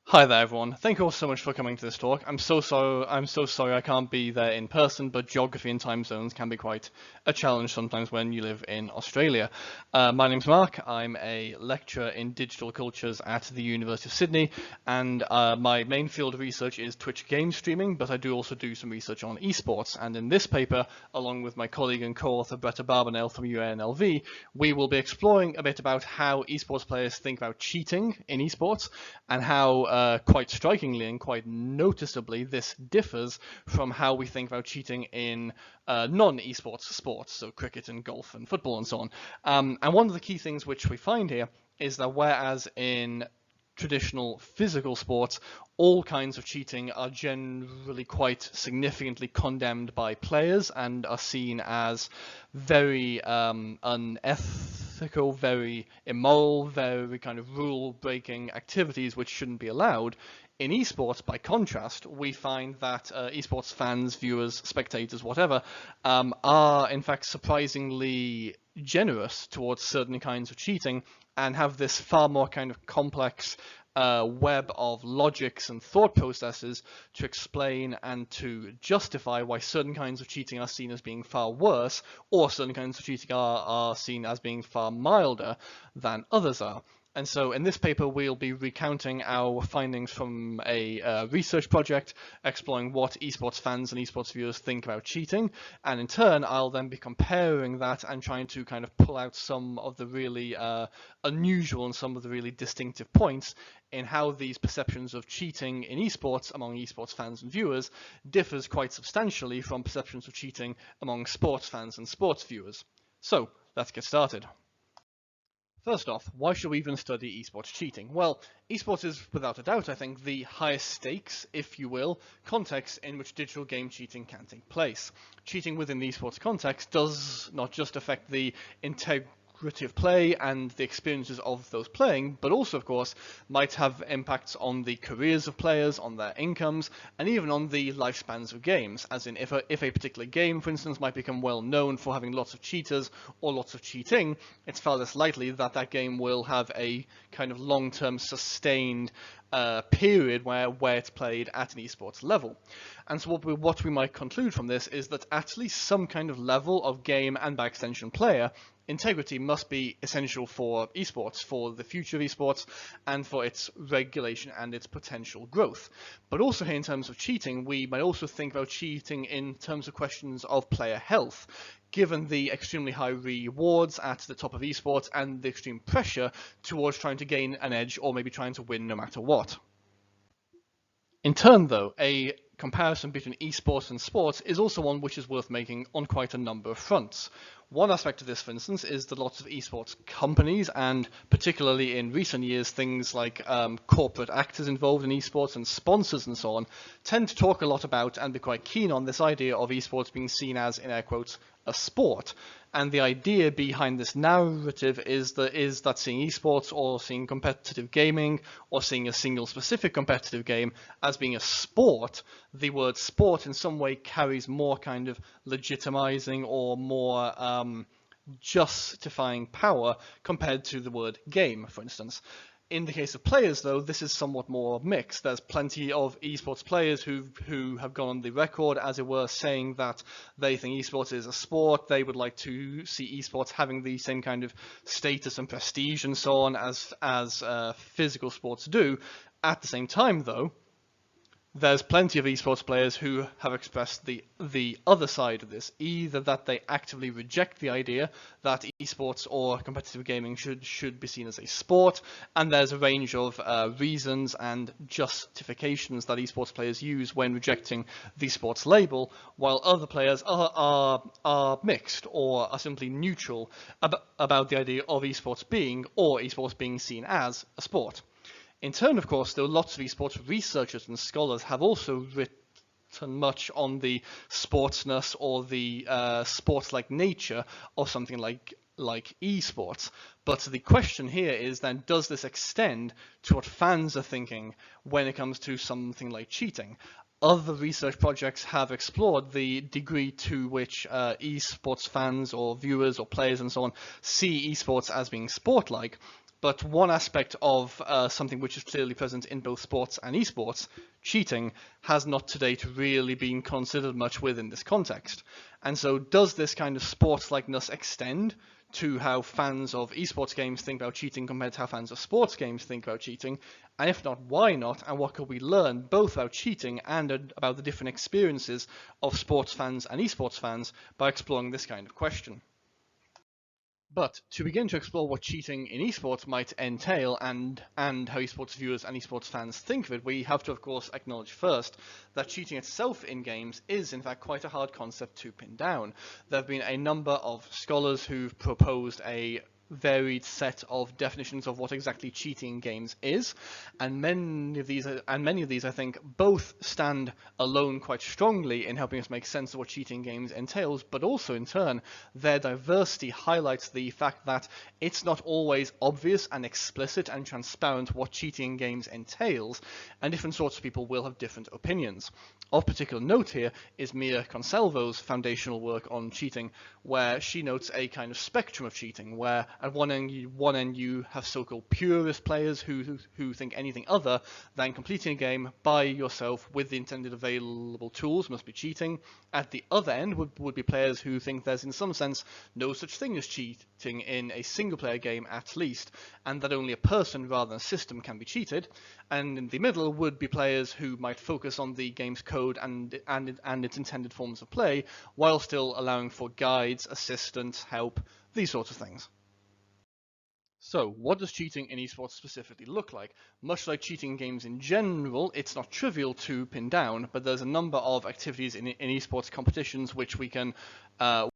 Hi there, everyone. Thank you all so much for coming to this talk. I'm so sorry I can't be there in person, but geography and time zones can be quite a challenge sometimes when you live in Australia. My name's Mark. I'm a lecturer in digital cultures at the University of Sydney, and my main field of research is Twitch game streaming, but I do also do some research on esports. And in this paper, along with my colleague and co-author Bretta Barbanel from UNLV, we will be exploring a bit about how esports players think about cheating in esports, and how quite strikingly and quite noticeably this differs from how we think about cheating in non-esports sports, so cricket and golf and football and so on. And one of the key things which we find here is that whereas in traditional physical sports, all kinds of cheating are generally quite significantly condemned by players and are seen as very unethical, very immoral, very kind of rule-breaking activities which shouldn't be allowed. In esports, by contrast, we find that esports fans, viewers, spectators, whatever, are in fact surprisingly generous towards certain kinds of cheating and have this far more kind of complex web of logics and thought processes to explain and to justify why certain kinds of cheating are seen as being far worse, or certain kinds of cheating are seen as being far milder than others are. And so in this paper, we'll be recounting our findings from a research project exploring what esports fans and esports viewers think about cheating. And in turn, I'll then be comparing that and trying to kind of pull out some of the really unusual and some of the really distinctive points in how these perceptions of cheating in esports among esports fans and viewers differs quite substantially from perceptions of cheating among sports fans and sports viewers. So let's get started. First off, why should we even study esports cheating? Well, esports is, without a doubt, I think, the highest stakes, if you will, context in which digital game cheating can take place. Cheating within the esports context does not just affect the integrity of play and the experiences of those playing, but also, of course, might have impacts on the careers of players, on their incomes, and even on the lifespans of games. As in, if a particular game, for instance, might become well known for having lots of cheaters or lots of cheating, it's far less likely that that game will have a kind of long-term sustained period where it's played at an esports level. And so what we might conclude from this is that at least some kind of level of game and by extension player integrity must be essential for esports, for the future of esports, and for its regulation and its potential growth. But also here in terms of cheating, we might also think about cheating in terms of questions of player health, given the extremely high rewards at the top of esports and the extreme pressure towards trying to gain an edge or maybe trying to win no matter what. In turn, though, a comparison between esports and sports is also one which is worth making on quite a number of fronts. One aspect of this, for instance, is that lots of esports companies, and particularly in recent years, things like corporate actors involved in esports and sponsors and so on, tend to talk a lot about and be quite keen on this idea of esports being seen as, in air quotes, a sport. And the idea behind this narrative is that seeing esports or seeing competitive gaming or seeing a single specific competitive game as being a sport, the word sport in some way carries more kind of legitimizing or more justifying power compared to the word game, for instance. In the case of players, though, this is somewhat more mixed. There's plenty of esports players who have gone on the record, as it were, saying that they think esports is a sport. They would like to see esports having the same kind of status and prestige and so on as physical sports do. At the same time, though, there's plenty of esports players who have expressed the other side of this, either that they actively reject the idea that esports or competitive gaming should be seen as a sport, and there's a range of reasons and justifications that esports players use when rejecting the sports label, while other players are mixed or are simply neutral about the idea of esports being seen as a sport. In turn, of course, though, lots of esports researchers and scholars have also written much on the sportsness or the sports-like nature of something like esports. But the question here is then, does this extend to what fans are thinking when it comes to something like cheating? Other research projects have explored the degree to which esports fans or viewers or players and so on see esports as being sport-like. But one aspect of something which is clearly present in both sports and esports, cheating, has not to date really been considered much within this context. And so does this kind of sports-likeness extend to how fans of esports games think about cheating compared to how fans of sports games think about cheating? And if not, why not? And what could we learn both about cheating and about the different experiences of sports fans and esports fans by exploring this kind of question? But to begin to explore what cheating in esports might entail and how esports viewers and esports fans think of it, we have to, of course, acknowledge first that cheating itself in games is, in fact, quite a hard concept to pin down. There have been a number of scholars who've proposed a varied set of definitions of what exactly cheating in games is, and many of these I think both stand alone quite strongly in helping us make sense of what cheating in games entails, but also in turn their diversity highlights the fact that it's not always obvious and explicit and transparent what cheating in games entails, and different sorts of people will have different opinions. Of particular note here is Mia Consalvo's foundational work on cheating, where she notes a kind of spectrum of cheating, where at one end you have so-called purist players who think anything other than completing a game by yourself with the intended available tools must be cheating. At the other end would be players who think there's in some sense no such thing as cheating in a single-player game at least, and that only a person rather than a system can be cheated. And in the middle would be players who might focus on the game's code and its intended forms of play, while still allowing for guides, assistance, help, these sorts of things. So, what does cheating in esports specifically look like? Much like cheating in games in general, it's not trivial to pin down, but there's a number of activities in esports competitions which we can,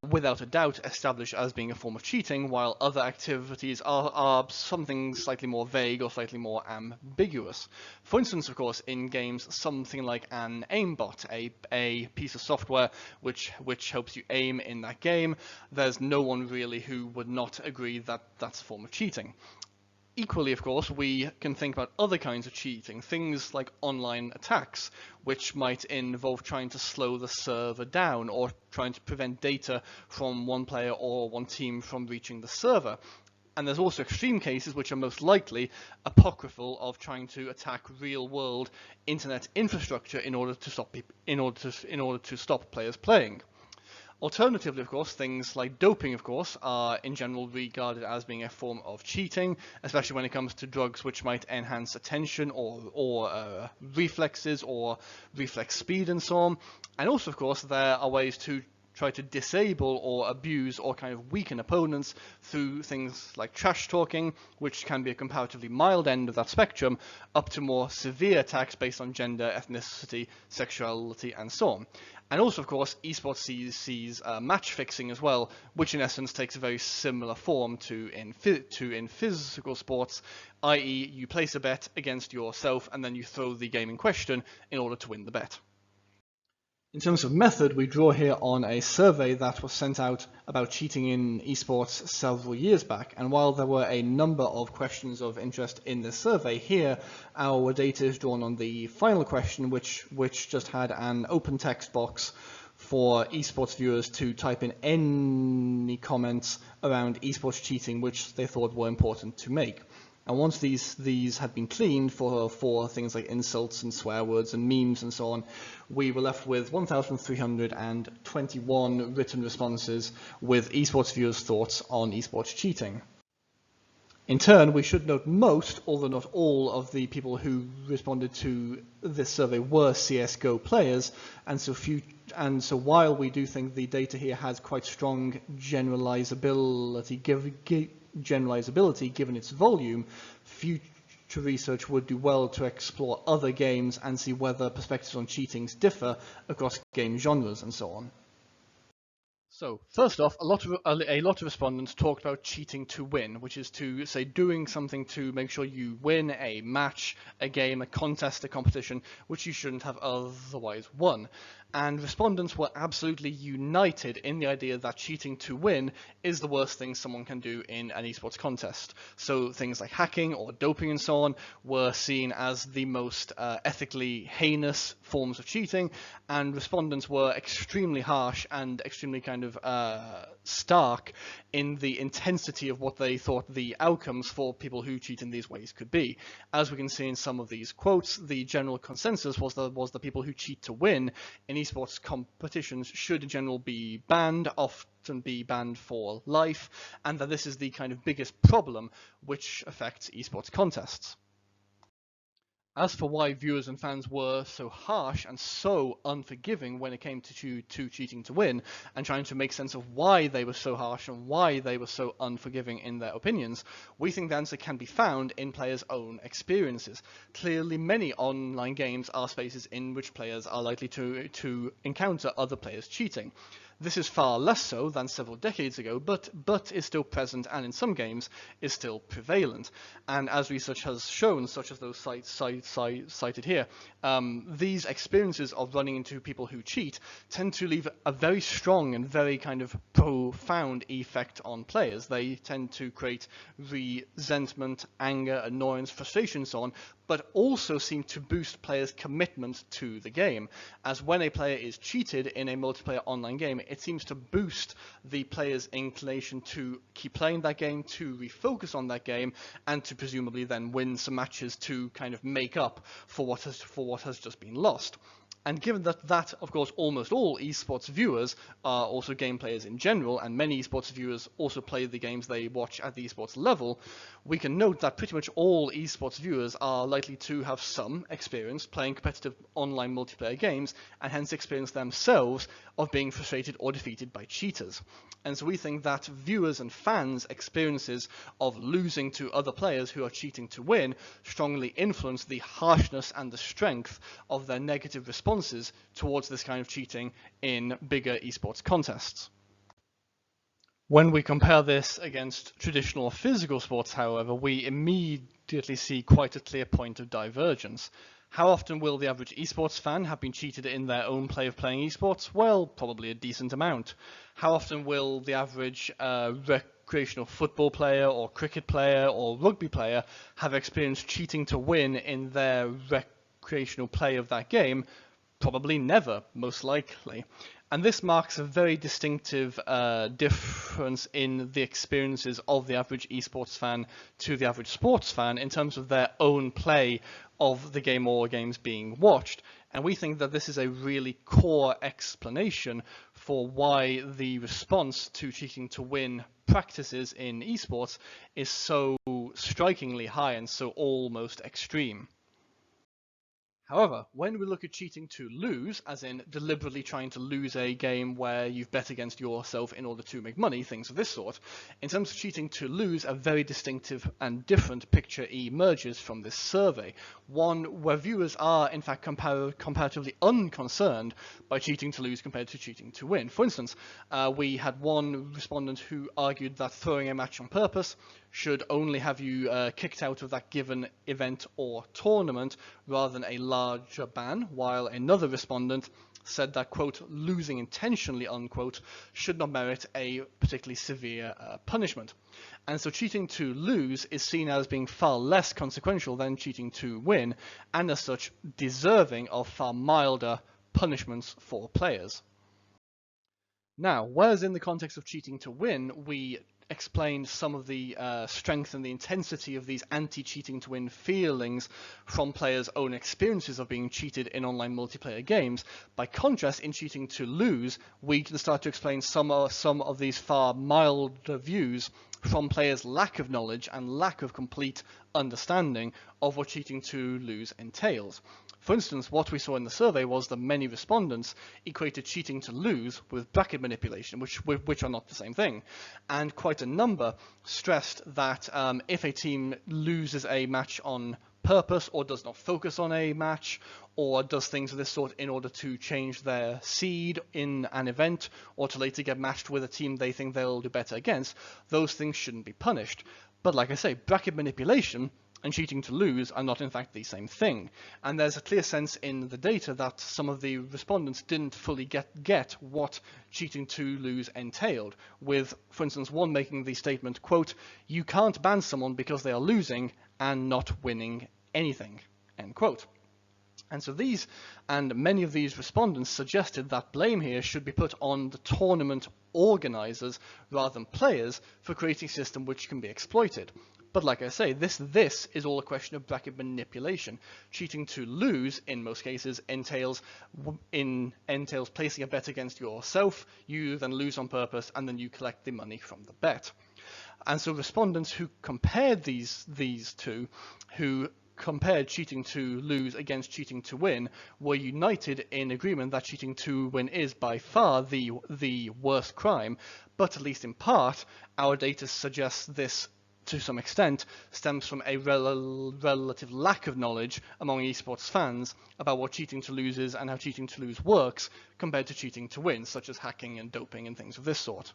without a doubt, establish as being a form of cheating, while other activities are something slightly more vague or slightly more ambiguous. For instance, of course, in games, something like an aimbot, a piece of software which helps you aim in that game, there's no one really who would not agree that that's a form of cheating. Equally, of course, we can think about other kinds of cheating, things like online attacks, which might involve trying to slow the server down or trying to prevent data from one player or one team from reaching the server. And there's also extreme cases, which are most likely apocryphal, of trying to attack real-world internet infrastructure in order to stop players playing. Alternatively, of course, things like doping, of course, are in general regarded as being a form of cheating, especially when it comes to drugs which might enhance attention or reflexes or reflex speed and so on. And also, of course, there are ways to try to disable or abuse or kind of weaken opponents through things like trash talking, which can be a comparatively mild end of that spectrum, up to more severe attacks based on gender, ethnicity, sexuality, and so on. And also, of course, esports sees match fixing as well, which in essence takes a very similar form to in physical sports, i.e. you place a bet against yourself and then you throw the game in question in order to win the bet. In terms of method, we draw here on a survey that was sent out about cheating in esports several years back, and while there were a number of questions of interest in this survey, here our data is drawn on the final question, which just had an open text box for esports viewers to type in any comments around esports cheating which they thought were important to make. And once these had been cleaned for things like insults and swear words and memes and so on, we were left with 1,321 written responses with esports viewers' thoughts on esports cheating. In turn, we should note most, although not all, of the people who responded to this survey were CSGO players, and so while we do think the data here has quite strong generalizability given its volume, future research would do well to explore other games and see whether perspectives on cheating differ across game genres and so on. So, first off, a lot of respondents talked about cheating to win, which is to say doing something to make sure you win a match, a game, a contest, a competition, which you shouldn't have otherwise won. And respondents were absolutely united in the idea that cheating to win is the worst thing someone can do in an esports contest. So things like hacking or doping and so on were seen as the most ethically heinous forms of cheating, and respondents were extremely harsh and extremely kind of stark in the intensity of what they thought the outcomes for people who cheat in these ways could be. As we can see in some of these quotes, the general consensus was that people who cheat to win in esports competitions should in general be banned, often be banned for life, and that this is the kind of biggest problem which affects esports contests. As for why viewers and fans were so harsh and so unforgiving when it came to cheating to win, and trying to make sense of why they were so harsh and why they were so unforgiving in their opinions, we think the answer can be found in players' own experiences. Clearly, many online games are spaces in which players are likely to encounter other players cheating. This is far less so than several decades ago, but is still present, and in some games is still prevalent. And as research has shown, such as those sites cited here, these experiences of running into people who cheat tend to leave a very strong and very kind of profound effect on players. They tend to create resentment, anger, annoyance, frustration, and so on, but also seem to boost players' commitment to the game. As when a player is cheated in a multiplayer online game, it seems to boost the player's inclination to keep playing that game, to refocus on that game, and to presumably then win some matches to kind of make up for what has just been lost. And given that, of course, almost all esports viewers are also game players in general, and many esports viewers also play the games they watch at the esports level, we can note that pretty much all esports viewers are likely to have some experience playing competitive online multiplayer games, and hence experience themselves of being frustrated or defeated by cheaters. And so we think that viewers and fans' experiences of losing to other players who are cheating to win strongly influence the harshness and the strength of their negative responses towards this kind of cheating in bigger esports contests. When we compare this against traditional physical sports, however, we immediately see quite a clear point of divergence. How often will the average esports fan have been cheated in their own play of playing esports? Well, probably a decent amount. How often will the average recreational football player or cricket player or rugby player have experienced cheating to win in their recreational play of that game? Probably never, most likely. And this marks a very distinctive difference in the experiences of the average esports fan to the average sports fan in terms of their own play of the game or games being watched. And we think that this is a really core explanation for why the response to cheating to win practices in esports is so strikingly high and so almost extreme. However, when we look at cheating to lose, as in deliberately trying to lose a game where you've bet against yourself in order to make money, things of this sort, in terms of cheating to lose, a very distinctive and different picture emerges from this survey. One where viewers are, in fact, comparatively unconcerned by cheating to lose compared to cheating to win. For instance, we had one respondent who argued that throwing a match on purpose should only have you kicked out of that given event or tournament rather than a larger ban, while another respondent said that, quote, losing intentionally, unquote, should not merit a particularly severe punishment. And so cheating to lose is seen as being far less consequential than cheating to win, and as such deserving of far milder punishments for players. Now, whereas in the context of cheating to win, we explained some of the strength and the intensity of these anti-cheating to win feelings from players' own experiences of being cheated in online multiplayer games. By contrast, in cheating to lose, we can start to explain some of these far milder views from players' lack of knowledge and lack of complete understanding of what cheating to lose entails. For instance, what we saw in the survey was that many respondents equated cheating to lose with bracket manipulation, which are not the same thing. And quite a number stressed that if a team loses a match on purpose or does not focus on a match or does things of this sort in order to change their seed in an event or to later get matched with a team they think they'll do better against, those things shouldn't be punished. But like I say, bracket manipulation and cheating to lose are not in fact the same thing. And there's a clear sense in the data that some of the respondents didn't fully get what cheating to lose entailed, with, for instance, one making the statement, quote, you can't ban someone because they are losing and not winning anything, end quote. And so these, and many of these respondents suggested that blame here should be put on the tournament organizers rather than players for creating a system which can be exploited. But like I say, this is all a question of bracket manipulation. Cheating to lose, in most cases, entails placing a bet against yourself, you then lose on purpose, and then you collect the money from the bet. And so respondents who compared these two, who compared cheating to lose against cheating to win, were united in agreement that cheating to win is by far the worst crime, but at least in part, our data suggests this to some extent stems from a relative lack of knowledge among esports fans about what cheating to lose is and how cheating to lose works compared to cheating to win, such as hacking and doping and things of this sort.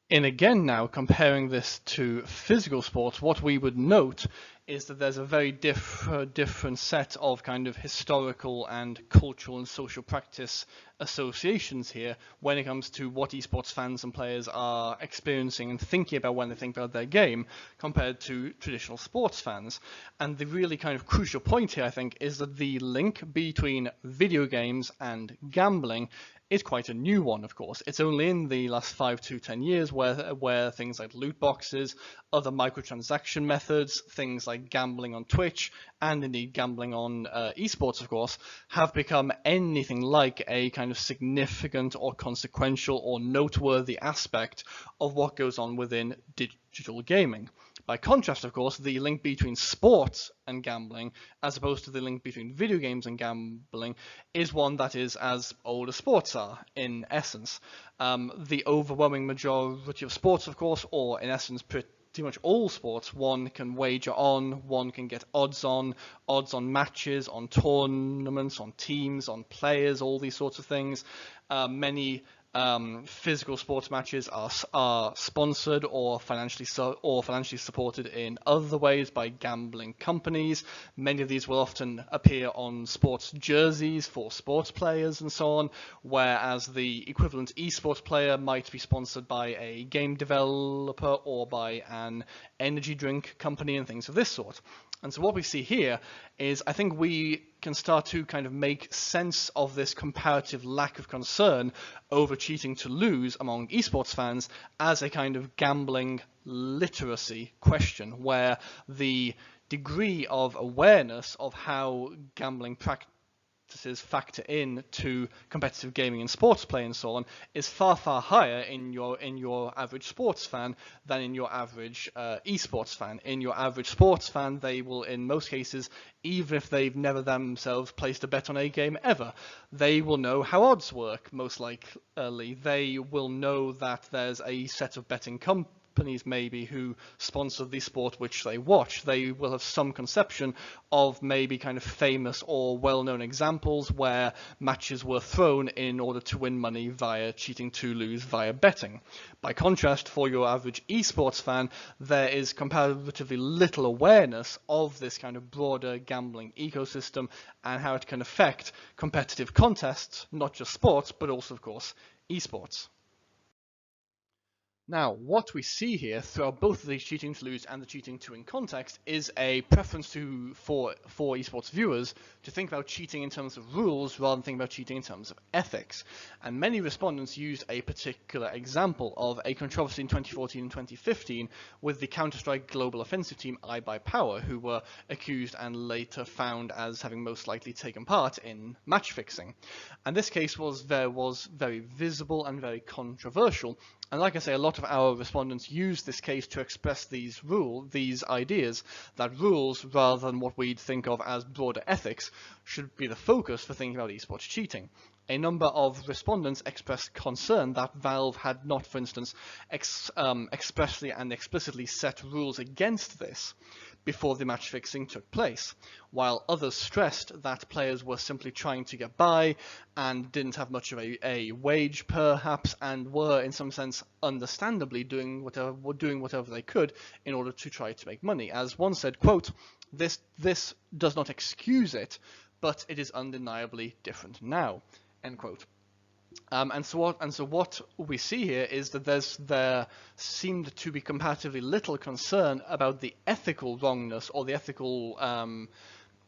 In again now comparing this to physical sports, what we would note is that there's a very different set of kind of historical and cultural and social practice associations here when it comes to what esports fans and players are experiencing and thinking about when they think about their game compared to traditional sports fans. And the really kind of crucial point here, I think, is that the link between video games and gambling is quite a new one, of course. It's only in the last 5 to 10 years where things like loot boxes, other microtransaction methods, things like gambling on Twitch, and indeed gambling on esports, of course, have become anything like a kind of significant or consequential or noteworthy aspect of what goes on within digital gaming. By contrast, of course, the link between sports and gambling, as opposed to the link between video games and gambling, is one that is as old as sports are, in essence. The overwhelming majority of sports, of course, or in essence pretty much all sports, one can wager on, one can get odds on matches, on tournaments, on teams, on players, all these sorts of things. Many physical sports matches are sponsored or financially supported in other ways by gambling companies. Many of these will often appear on sports jerseys for sports players and so on, whereas the equivalent esports player might be sponsored by a game developer or by an energy drink company and things of this sort. And so what we see here is, I think we can start to kind of make sense of this comparative lack of concern over cheating to lose among esports fans as a kind of gambling literacy question, where the degree of awareness of how gambling practices factor in to competitive gaming and sports play and so on is far higher in your average sports fan than in your average esports fan. In your average sports fan, they will, in most cases, even if they've never themselves placed a bet on a game ever, they will know how odds work, most likely. They will know that there's a set of betting companies maybe who sponsor the sport which they watch. They will have some conception of maybe kind of famous or well-known examples where matches were thrown in order to win money via cheating to lose via betting. By contrast, for your average esports fan, there is comparatively little awareness of this kind of broader gambling ecosystem and how it can affect competitive contests, not just sports, but also, of course, esports. Now, what we see here throughout both of these cheating to lose and the cheating to win context is a preference for esports viewers to think about cheating in terms of rules rather than think about cheating in terms of ethics. And many respondents used a particular example of a controversy in 2014 and 2015 with the Counter-Strike global offensive team iBuyPower, who were accused and later found as having most likely taken part in match fixing. And this case was very visible and very controversial. And like I say, a lot of our respondents use this case to express these ideas, that rules, rather than what we'd think of as broader ethics, should be the focus for thinking about esports cheating. A number of respondents expressed concern that Valve had not, for instance, expressly and explicitly set rules against this before the match fixing took place, while others stressed that players were simply trying to get by and didn't have much of a wage perhaps, and were in some sense understandably doing whatever they could in order to try to make money. As one said, quote, this does not excuse it, but it is undeniably different now, end quote. And so what we see here is that there seemed to be comparatively little concern about the ethical wrongness or the ethical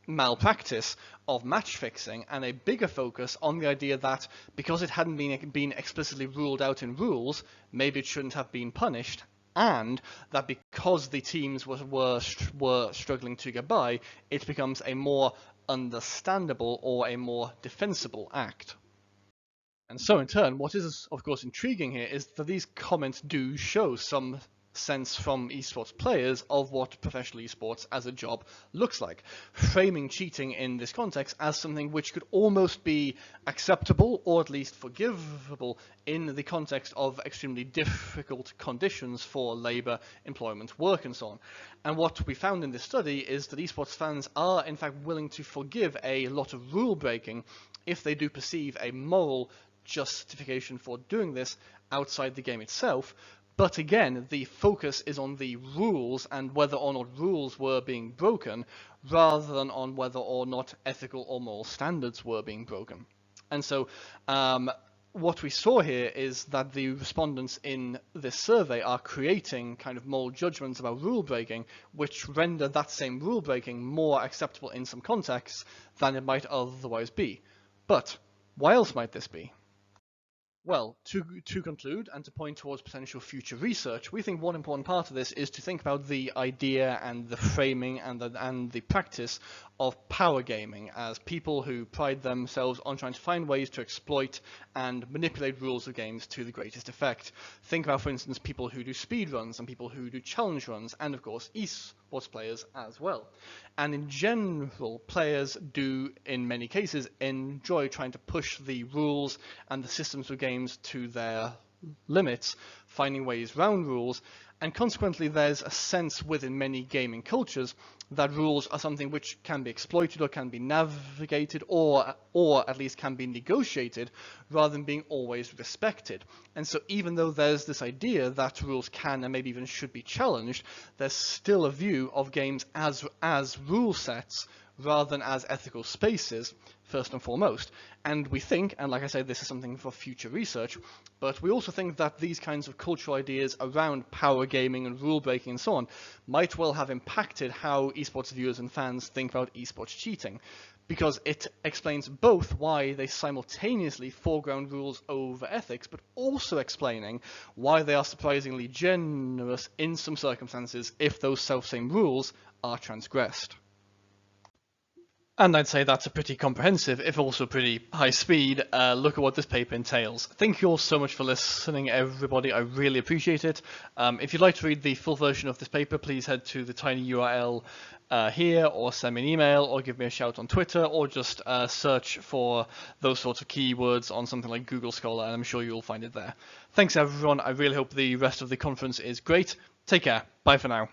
malpractice of match fixing, and a bigger focus on the idea that because it hadn't been explicitly ruled out in rules, maybe it shouldn't have been punished, and that because the teams were struggling to get by, it becomes a more understandable or a more defensible act. And so in turn, what is of course intriguing here is that these comments do show some sense from esports players of what professional esports as a job looks like, framing cheating in this context as something which could almost be acceptable or at least forgivable in the context of extremely difficult conditions for labor, employment, work and so on. And what we found in this study is that esports fans are in fact willing to forgive a lot of rule breaking if they do perceive a moral justification for doing this outside the game itself. But again, the focus is on the rules and whether or not rules were being broken, rather than on whether or not ethical or moral standards were being broken. And so what we saw here is that the respondents in this survey are creating kind of moral judgments about rule breaking, which render that same rule breaking more acceptable in some contexts than it might otherwise be. But why else might this be? Well, to conclude and to point towards potential future research, we think one important part of this is to think about the idea and the framing and the practice of power gaming as people who pride themselves on trying to find ways to exploit and manipulate rules of games to the greatest effect. Think about, for instance, people who do speedruns and people who do challenge runs, and of course esports players as well. And in general, players do, in many cases, enjoy trying to push the rules and the systems of games to their limits, finding ways around rules, and consequently there's a sense within many gaming cultures that rules are something which can be exploited or can be navigated or at least can be negotiated rather than being always respected. And so even though there's this idea that rules can and maybe even should be challenged, there's still a view of games as rule sets rather than as ethical spaces, first and foremost. And we think, and like I say, this is something for future research, but we also think that these kinds of cultural ideas around power gaming and rule breaking and so on might well have impacted how esports viewers and fans think about esports cheating, because it explains both why they simultaneously foreground rules over ethics, but also explaining why they are surprisingly generous in some circumstances if those self-same rules are transgressed. And I'd say that's a pretty comprehensive, if also pretty high speed, look at what this paper entails. Thank you all so much for listening, everybody. I really appreciate it. If you'd like to read the full version of this paper, please head to the tiny URL here, or send me an email, or give me a shout on Twitter, or just search for those sorts of keywords on something like Google Scholar, and I'm sure you'll find it there. Thanks, everyone. I really hope the rest of the conference is great. Take care. Bye for now.